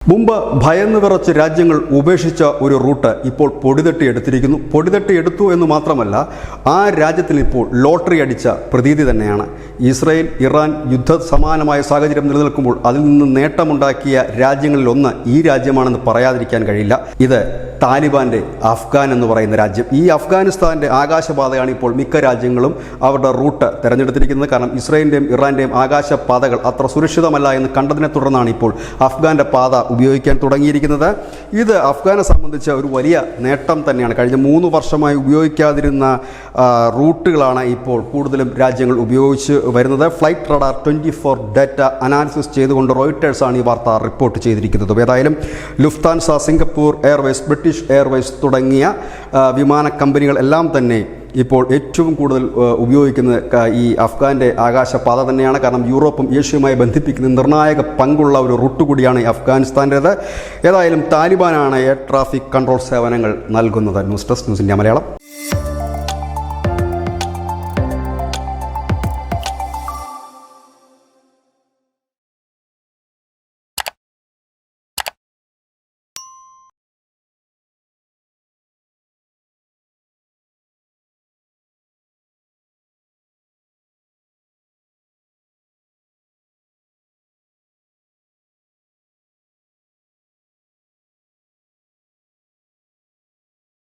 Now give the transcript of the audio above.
മുമ്പ് ഭയന്ന് വിറച്ച് രാജ്യങ്ങൾ ഉപേക്ഷിച്ച ഒരു റൂട്ട് ഇപ്പോൾ പൊടിതട്ടിയെടുത്തിരിക്കുന്നു. പൊടിതട്ടിയെടുത്തു എന്ന് മാത്രമല്ല, ആ രാജ്യത്തിന് ഇപ്പോൾ ലോട്ടറി അടിച്ച പ്രതീതി തന്നെയാണ്. ഇസ്രായേൽ ഇറാൻ യുദ്ധ സമാനമായ സാഹചര്യം നിലനിൽക്കുമ്പോൾ അതിൽ നിന്ന് നേട്ടമുണ്ടാക്കിയ രാജ്യങ്ങളിൽ ഒന്ന് ഈ രാജ്യമാണെന്ന് പറയാതിരിക്കാൻ കഴിയില്ല. ഇത് താലിബാന്റെ അഫ്ഗാൻ എന്ന് പറയുന്ന രാജ്യം. ഈ അഫ്ഗാനിസ്ഥാൻ്റെ ആകാശപാതയാണ് ഇപ്പോൾ മിക്ക രാജ്യങ്ങളും അവരുടെ റൂട്ട് തിരഞ്ഞെടുത്തിരിക്കുന്നത്. കാരണം ഇസ്രായേലിൻ്റെയും ഇറാൻ്റെയും ആകാശപാതകൾ അത്ര സുരക്ഷിതമല്ല എന്ന് കണ്ടതിനെ തുടർന്നാണ് ഇപ്പോൾ അഫ്ഗാൻ്റെ പാത ഉപയോഗിക്കാൻ തുടങ്ങിയിരിക്കുന്നത്. ഇത് അഫ്ഗാനെ സംബന്ധിച്ച ഒരു വലിയ നേട്ടം തന്നെയാണ്. കഴിഞ്ഞ 3 വർഷമായി ഉപയോഗിക്കാതിരുന്ന റൂട്ടുകളാണ് ഇപ്പോൾ കൂടുതലും രാജ്യങ്ങൾ ഉപയോഗിച്ച് വരുന്നത്. ഫ്ലൈറ്റ് റഡാർ 24 ഡാറ്റ അനാലിസിസ് ചെയ്തുകൊണ്ട് റോയിട്ടേഴ്സാണ് ഈ വാർത്ത റിപ്പോർട്ട് ചെയ്തിരിക്കുന്നത്. ഏതായാലും Lufthansa, Singapore Airways, British Airways തുടങ്ങിയ വിമാന കമ്പനികൾ എല്ലാം തന്നെ ഇപ്പോൾ ഏറ്റവും കൂടുതൽ ഉപയോഗിക്കുന്നത് ഈ അഫ്ഗാൻ്റെ ആകാശപാത തന്നെയാണ്. കാരണം യൂറോപ്പും ഏഷ്യയുമായി ബന്ധിപ്പിക്കുന്ന നിർണായക പങ്കുള്ള ഒരു റൂട്ട് കൂടിയാണ് ഈ അഫ്ഗാനിസ്ഥാൻ്റേത്. ഏതായാലും താലിബാനാണ് എയർ ട്രാഫിക് കൺട്രോൾ സേവനങ്ങൾ നൽകുന്നത്. News desk, news India Malayalam.